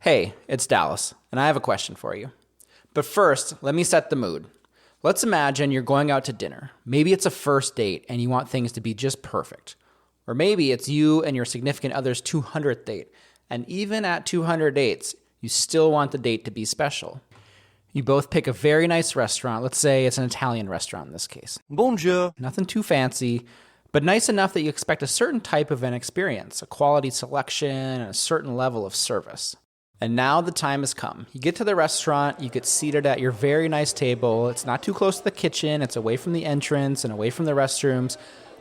Hey, it's Dallas, and I have a question for you. But first, let me set the mood. Let's imagine you're going out to dinner. Maybe it's a first date and you want things to be just perfect. Or maybe it's you and your significant other's 200th date. And even at 200 dates, you still want the date to be special. You both pick a very nice restaurant. Let's say it's an Italian restaurant in this case. Bonjour. Nothing too fancy, but nice enough that you expect a certain type of an experience, a quality selection, and a certain level of service. And now the time has come. You get to the restaurant, you get seated at your very nice table. It's not too close to the kitchen, it's away from the entrance and away from the restrooms,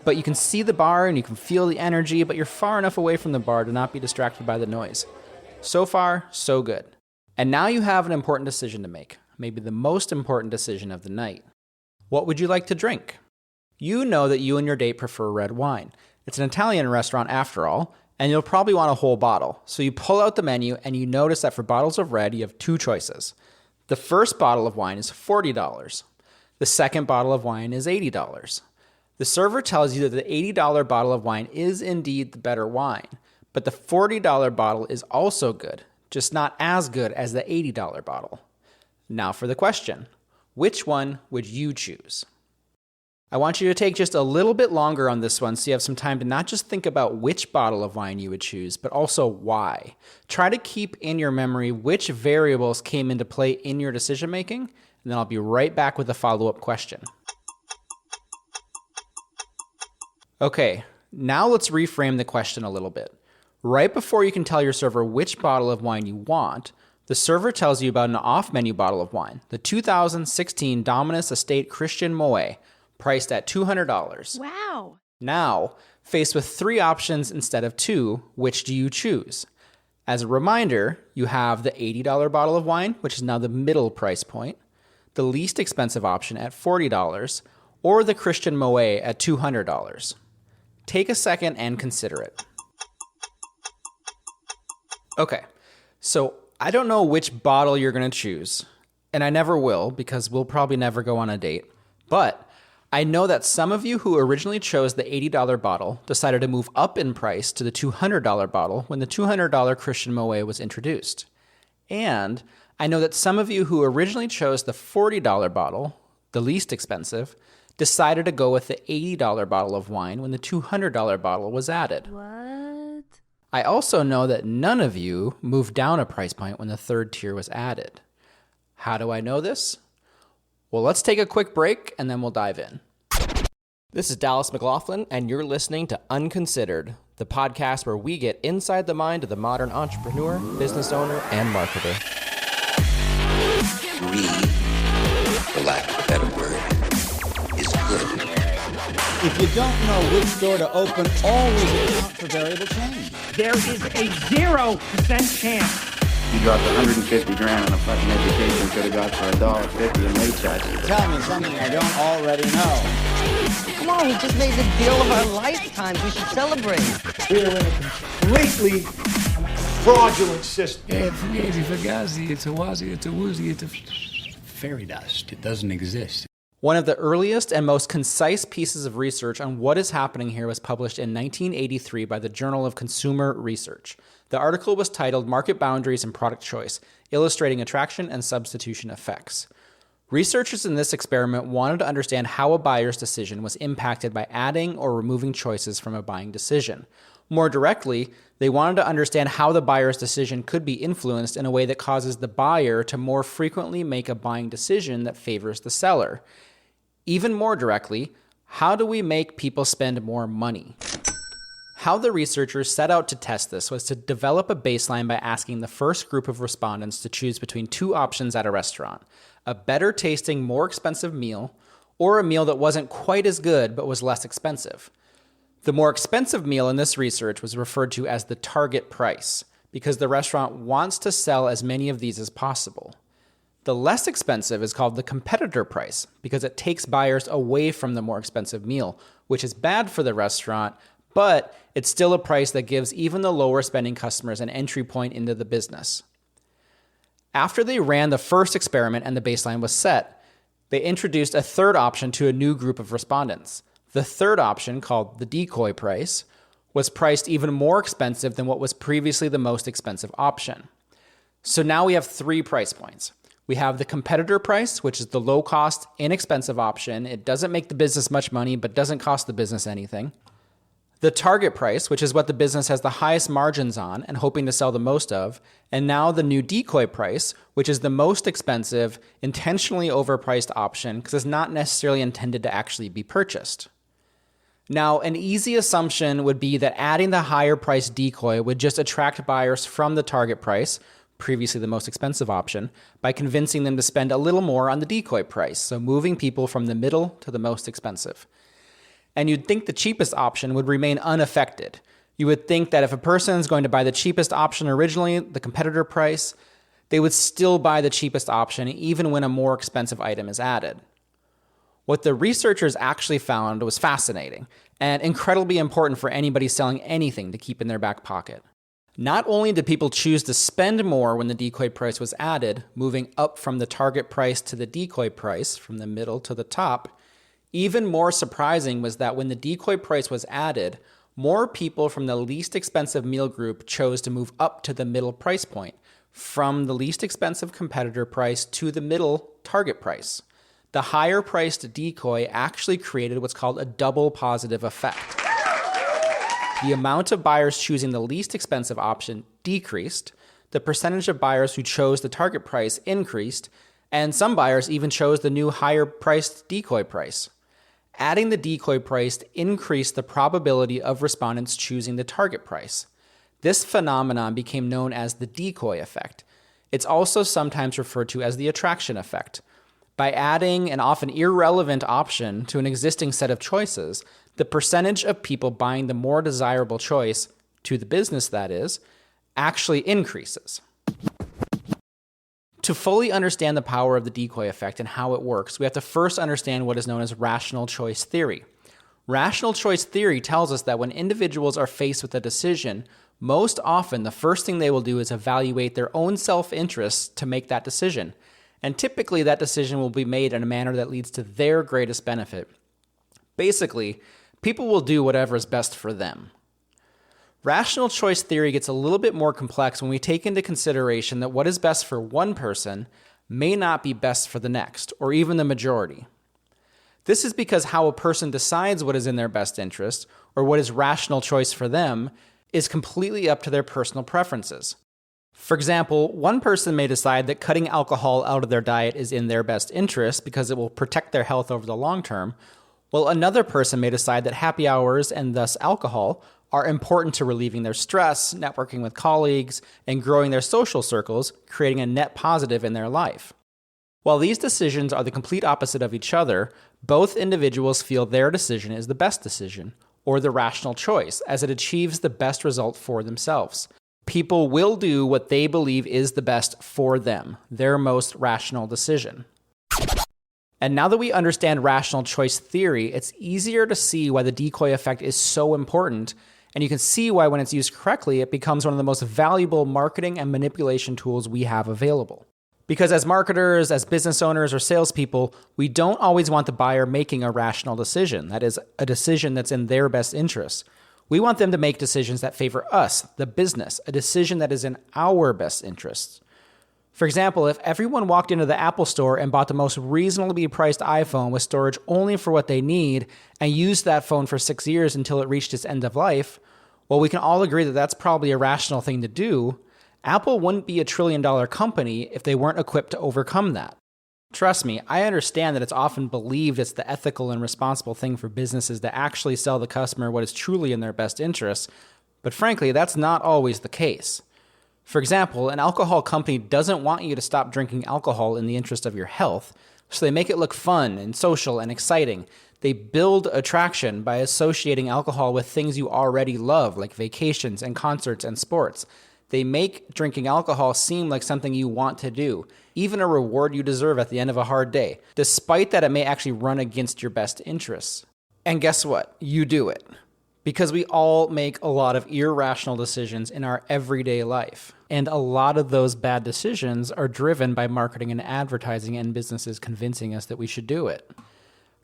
but you can see the bar and you can feel the energy, but you're far enough away from the bar to not be distracted by the noise. So far, so good. And now you have an important decision to make, maybe the most important decision of the night. What would you like to drink? You know that you and your date prefer red wine. It's an Italian restaurant after all, and you'll probably want a whole bottle. So you pull out the menu and you notice that for bottles of red, you have two choices. The first bottle of wine is $40. The second bottle of wine is $80. The server tells you that the $80 bottle of wine is indeed the better wine, but the $40 bottle is also good, just not as good as the $80 bottle. Now for the question, which one would you choose? I want you to take just a little bit longer on this one so you have some time to not just think about which bottle of wine you would choose, but also why. Try to keep in your memory which variables came into play in your decision making, and then I'll be right back with a follow-up question. Okay, now let's reframe the question a little bit. Right before you can tell your server which bottle of wine you want, the server tells you about an off-menu bottle of wine, the 2016 Dominus Estate Christian Moet, priced at $200. Wow. Now, faced with three options instead of two, which do you choose? As a reminder, you have the $80 bottle of wine, which is now the middle price point, the least expensive option at $40, or the Christian Moet at $200. Take a second and consider it. Okay, so I don't know which bottle you're going to choose, and I never will because we'll probably never go on a date, but I know that some of you who originally chose the $80 bottle decided to move up in price to the $200 bottle when the $200 Christian Moet was introduced. And I know that some of you who originally chose the $40 bottle, the least expensive, decided to go with the $80 bottle of wine when the $200 bottle was added. What? I also know that none of you moved down a price point when the third tier was added. How do I know this? Well, let's take a quick break and then we'll dive in. This is Dallas McLaughlin, and you're listening to Unconsidered, the podcast where we get inside the mind of the modern entrepreneur, business owner, and marketer. Greed, for lack of a better word, is good. If you don't know which door to open, always account for variable change. There is a 0% chance. You dropped $150 grand on a fucking education could have got for $1.50 in late charges. Tell me something I don't already know. Come on, we just made the deal of our lifetimes. We should celebrate. We're in a completely fraudulent system. It's fugazi, it's a wazi, it's a woozy, it's a fairy dust. It doesn't exist. One of the earliest and most concise pieces of research on what is happening here was published in 1983 by the Journal of Consumer Research. The article was titled Market Boundaries and Product Choice, Illustrating Attraction and Substitution Effects. Researchers in this experiment wanted to understand how a buyer's decision was impacted by adding or removing choices from a buying decision. More directly, they wanted to understand how the buyer's decision could be influenced in a way that causes the buyer to more frequently make a buying decision that favors the seller. Even more directly, how do we make people spend more money? How the researchers set out to test this was to develop a baseline by asking the first group of respondents to choose between two options at a restaurant: a better tasting, more expensive meal, or a meal that wasn't quite as good but was less expensive. The more expensive meal in this research was referred to as the target price because the restaurant wants to sell as many of these as possible. The less expensive is called the competitor price because it takes buyers away from the more expensive meal, which is bad for the restaurant, but it's still a price that gives even the lower spending customers an entry point into the business. After they ran the first experiment and the baseline was set, they introduced a third option to a new group of respondents. The third option, called the Decoy price, was priced even more expensive than what was previously the most expensive option. So now we have 3 price points. We have the competitor price, which is the low cost, inexpensive option. It doesn't make the business much money, but doesn't cost the business anything. The target price, which is what the business has the highest margins on and hoping to sell the most of. And now the new Decoy price, which is the most expensive, intentionally overpriced option because it's not necessarily intended to actually be purchased. Now, an easy assumption would be that adding the higher price Decoy would just attract buyers from the target price, previously the most expensive option, by convincing them to spend a little more on the Decoy price, so moving people from the middle to the most expensive. And you'd think the cheapest option would remain unaffected. You would think that if a person is going to buy the cheapest option originally, the competitor price, they would still buy the cheapest option even when a more expensive item is added. What the researchers actually found was fascinating and incredibly important for anybody selling anything to keep in their back pocket. Not only did people choose to spend more when the Decoy price was added, moving up from the target price to the Decoy price, from the middle to the top, even more surprising was that when the Decoy price was added, more people from the least expensive meal group chose to move up to the middle price point, from the least expensive competitor price to the middle target price. The higher priced Decoy actually created what's called a double positive effect. The amount of buyers choosing the least expensive option decreased, the percentage of buyers who chose the target price increased, and some buyers even chose the new higher priced Decoy price. Adding the Decoy price increased the probability of respondents choosing the target price. This phenomenon became known as the Decoy effect. It's also sometimes referred to as the attraction effect. By adding an often irrelevant option to an existing set of choices, the percentage of people buying the more desirable choice, to the business that is, actually increases. To fully understand the power of the Decoy effect and how it works, we have to first understand what is known as rational choice theory. Rational choice theory tells us that when individuals are faced with a decision, most often the first thing they will do is evaluate their own self-interest to make that decision. And typically that decision will be made in a manner that leads to their greatest benefit. Basically, people will do whatever is best for them. Rational choice theory gets a little bit more complex when we take into consideration that what is best for one person may not be best for the next, or even the majority. This is because how a person decides what is in their best interest, or what is rational choice for them, is completely up to their personal preferences. For example, one person may decide that cutting alcohol out of their diet is in their best interest because it will protect their health over the long term, while another person may decide that happy hours, and thus alcohol, are important to relieving their stress, networking with colleagues, and growing their social circles, creating a net positive in their life. While these decisions are the complete opposite of each other, both individuals feel their decision is the best decision, or the rational choice, as it achieves the best result for themselves. People will do what they believe is the best for them, their most rational decision. And now that we understand rational choice theory, it's easier to see why the Decoy effect is so important, and you can see why when it's used correctly, it becomes one of the most valuable marketing and manipulation tools we have available. Because as marketers, as business owners, or salespeople, we don't always want the buyer making a rational decision, that is, a decision that's in their best interest. We want them to make decisions that favor us, the business, a decision that is in our best interests. For example, if everyone walked into the Apple store and bought the most reasonably priced iPhone with storage only for what they need and used that phone for 6 years until it reached its end of life, well, we can all agree that that's probably a rational thing to do. Apple wouldn't be $1 trillion company if they weren't equipped to overcome that. Trust me, I understand that it's often believed it's the ethical and responsible thing for businesses to actually sell the customer what is truly in their best interests, but frankly, that's not always the case. For example, an alcohol company doesn't want you to stop drinking alcohol in the interest of your health, so they make it look fun and social and exciting. They build attraction by associating alcohol with things you already love, like vacations and concerts and sports. They make drinking alcohol seem like something you want to do, even a reward you deserve at the end of a hard day, despite that it may actually run against your best interests. And guess what? You do it. Because we all make a lot of irrational decisions in our everyday life. And a lot of those bad decisions are driven by marketing and advertising and businesses convincing us that we should do it.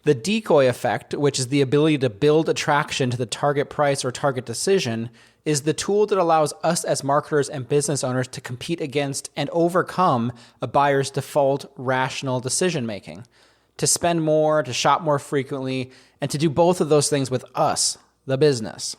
The decoy effect, which is the ability to build attraction to the target price or target decision, is the tool that allows us as marketers and business owners to compete against and overcome a buyer's default rational decision making, to spend more, to shop more frequently, and to do both of those things with us, the business.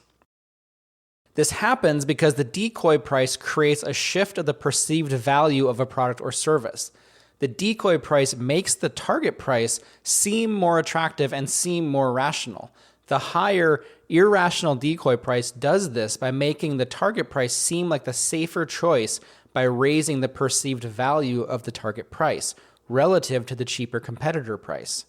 This happens because the decoy price creates a shift of the perceived value of a product or service. The decoy price makes the target price seem more attractive and seem more rational. The higher irrational decoy price does this by making the target price seem like the safer choice by raising the perceived value of the target price relative to the cheaper competitor price.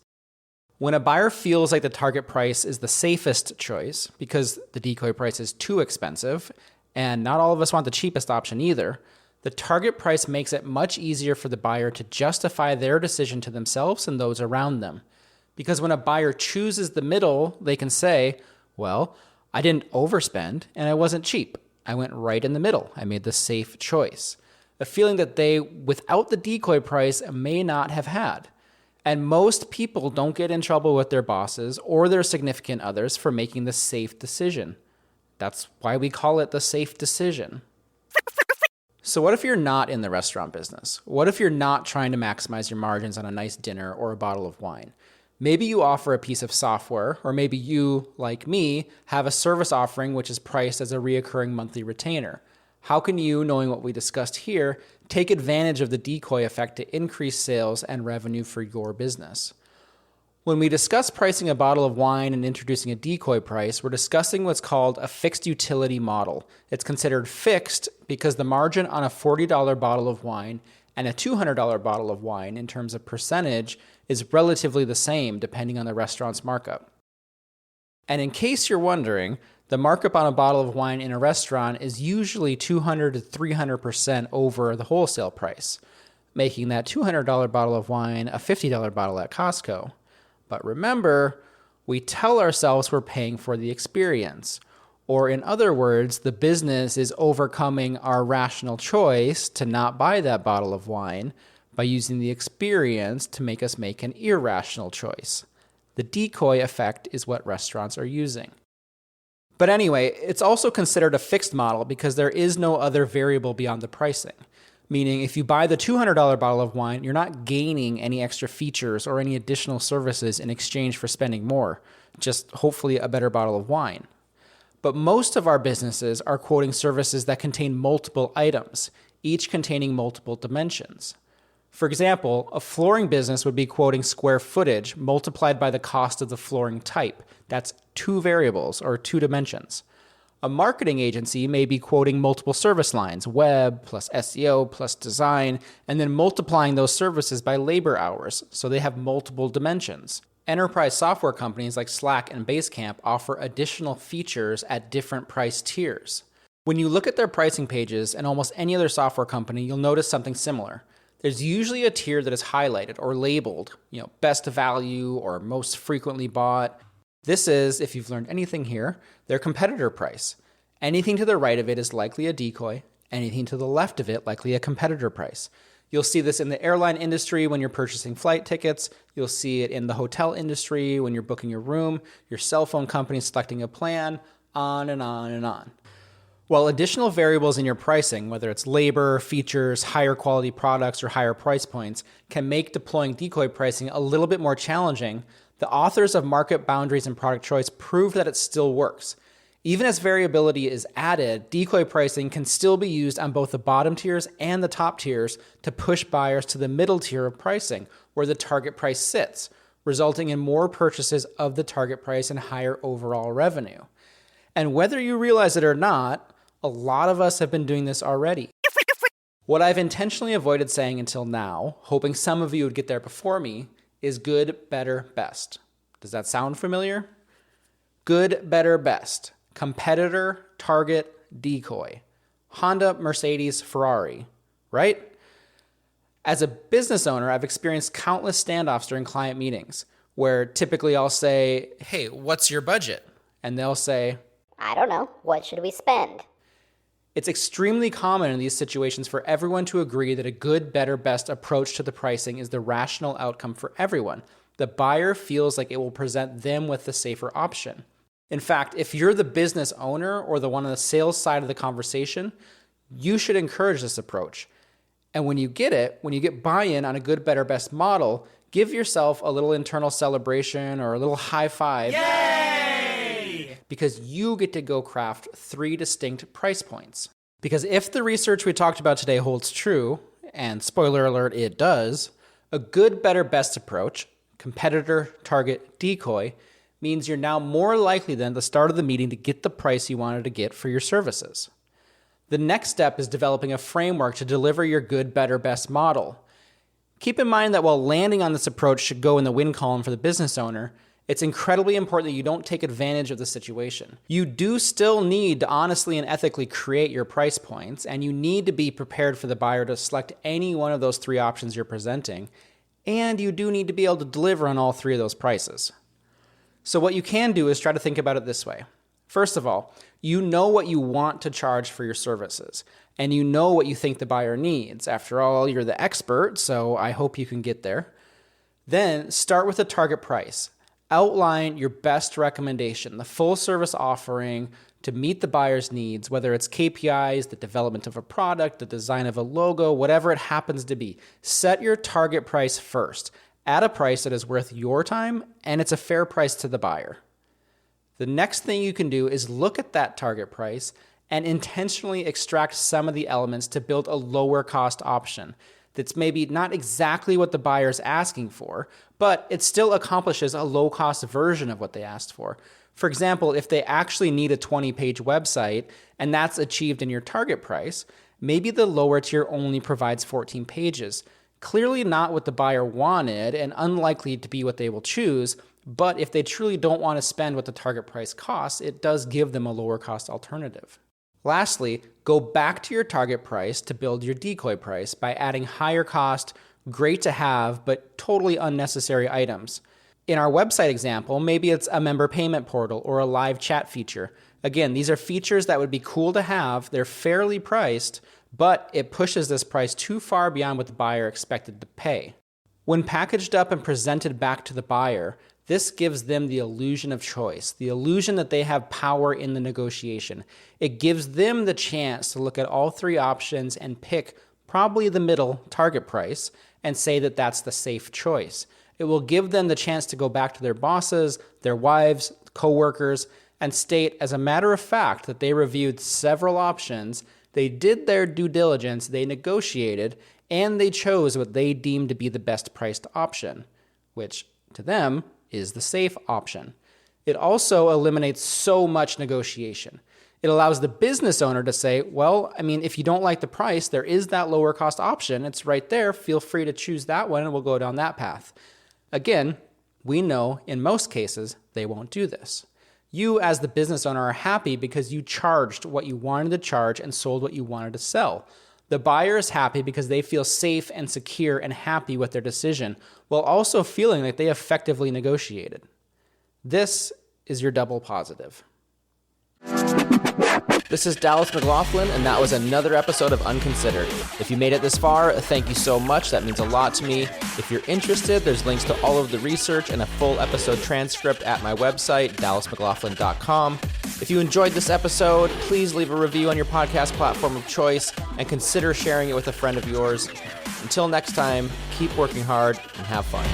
When a buyer feels like the target price is the safest choice because the decoy price is too expensive, and not all of us want the cheapest option either, the target price makes it much easier for the buyer to justify their decision to themselves and those around them. Because when a buyer chooses the middle, they can say, well, I didn't overspend and I wasn't cheap. I went right in the middle. I made the safe choice. A feeling that they, without the decoy price, may not have had. And most people don't get in trouble with their bosses or their significant others for making the safe decision. That's why we call it the safe decision. So what if you're not in the restaurant business? What if you're not trying to maximize your margins on a nice dinner or a bottle of wine? Maybe you offer a piece of software, or maybe you, like me, have a service offering which is priced as a reoccurring monthly retainer. How can you, knowing what we discussed here, take advantage of the decoy effect to increase sales and revenue for your business? When we discuss pricing a bottle of wine and introducing a decoy price, we're discussing what's called a fixed utility model. It's considered fixed because the margin on a $40 bottle of wine and a $200 bottle of wine in terms of percentage is relatively the same depending on the restaurant's markup. And in case you're wondering, the markup on a bottle of wine in a restaurant is usually 200 to 300% over the wholesale price, making that $200 bottle of wine a $50 bottle at Costco. But remember, we tell ourselves we're paying for the experience. Or in other words, the business is overcoming our rational choice to not buy that bottle of wine by using the experience to make us make an irrational choice. The decoy effect is what restaurants are using. But anyway, it's also considered a fixed model because there is no other variable beyond the pricing. Meaning, if you buy the $200 bottle of wine, you're not gaining any extra features or any additional services in exchange for spending more, just hopefully a better bottle of wine. But most of our businesses are quoting services that contain multiple items, each containing multiple dimensions. For example, a flooring business would be quoting square footage multiplied by the cost of the flooring type. That's two variables or two dimensions. A marketing agency may be quoting multiple service lines, web plus SEO plus design, and then multiplying those services by labor hours, so they have multiple dimensions. Enterprise software companies like Slack and Basecamp offer additional features at different price tiers. When you look at their pricing pages and almost any other software company, you'll notice something similar. There's usually a tier that is highlighted or labeled, best value or most frequently bought. This is, if you've learned anything here, their competitor price. Anything to the right of it is likely a decoy. Anything to the left of it, likely a competitor price. You'll see this in the airline industry when you're purchasing flight tickets. You'll see it in the hotel industry when you're booking your room, your cell phone company selecting a plan, on and on and on. While additional variables in your pricing, whether it's labor, features, higher quality products, or higher price points, can make deploying decoy pricing a little bit more challenging, the authors of Market Boundaries and Product Choice prove that it still works. Even as variability is added, decoy pricing can still be used on both the bottom tiers and the top tiers to push buyers to the middle tier of pricing, where the target price sits, resulting in more purchases of the target price and higher overall revenue. And whether you realize it or not, a lot of us have been doing this already. What I've intentionally avoided saying until now, hoping some of you would get there before me, is good, better, best. Does that sound familiar? Good, better, best. Competitor, target, decoy. Honda, Mercedes, Ferrari, right? As a business owner, I've experienced countless standoffs during client meetings where typically I'll say, hey, what's your budget? And they'll say, I don't know. What should we spend? It's extremely common in these situations for everyone to agree that a good, better, best approach to the pricing is the rational outcome for everyone. The buyer feels like it will present them with the safer option. In fact, if you're the business owner or the one on the sales side of the conversation, you should encourage this approach. And when you get buy-in on a good, better, best model, give yourself a little internal celebration or a little high five. Yay! Because you get to go craft 3 distinct price points. Because if the research we talked about today holds true, and spoiler alert, it does, a good, better, best approach, competitor, target, decoy, means you're now more likely than at the start of the meeting to get the price you wanted to get for your services. The next step is developing a framework to deliver your good, better, best model. Keep in mind that while landing on this approach should go in the win column for the business owner, it's incredibly important that you don't take advantage of the situation. You do still need to honestly and ethically create your price points, and you need to be prepared for the buyer to select any one of those 3 options you're presenting, and you do need to be able to deliver on all 3 of those prices. So what you can do is try to think about it this way. First of all, you know what you want to charge for your services, and you know what you think the buyer needs. After all, you're the expert, so I hope you can get there. Then start with a target price. Outline your best recommendation, the full service offering to meet the buyer's needs, whether it's KPIs, the development of a product, the design of a logo, whatever it happens to be. Set your target price first, at a price that is worth your time and it's a fair price to the buyer. The next thing you can do is look at that target price and intentionally extract some of the elements to build a lower cost option that's maybe not exactly what the buyer's asking for, but it still accomplishes a low cost version of what they asked for. For example, if they actually need a 20-page website and that's achieved in your target price, maybe the lower tier only provides 14 pages. Clearly not what the buyer wanted and unlikely to be what they will choose, but if they truly don't want to spend what the target price costs, it does give them a lower cost alternative. Lastly, go back to your target price to build your decoy price by adding higher cost, great to have, but totally unnecessary items. In our website example, maybe it's a member payment portal or a live chat feature. Again, these are features that would be cool to have, they're fairly priced, but it pushes this price too far beyond what the buyer expected to pay. When packaged up and presented back to the buyer, this gives them the illusion of choice, the illusion that they have power in the negotiation. It gives them the chance to look at all 3 options and pick probably the middle target price and say that that's the safe choice. It will give them the chance to go back to their bosses, their wives, coworkers, and state as a matter of fact that they reviewed several options, they did their due diligence, they negotiated, and they chose what they deemed to be the best priced option, which to them is the safe option. It also eliminates so much negotiation. It allows the business owner to say, well, if you don't like the price, there is that lower cost option. It's right there. Feel free to choose that one and we'll go down that path. Again, we know in most cases they won't do this. You as the business owner are happy because you charged what you wanted to charge and sold what you wanted to sell. The buyer is happy because they feel safe and secure and happy with their decision, while also feeling like they effectively negotiated. This is your double positive. This is Dallas McLaughlin, and that was another episode of Unconsidered. If you made it this far, thank you so much. That means a lot to me. If you're interested, there's links to all of the research and a full episode transcript at my website, dallasmclaughlin.com. If you enjoyed this episode, please leave a review on your podcast platform of choice and consider sharing it with a friend of yours. Until next time, keep working hard and have fun.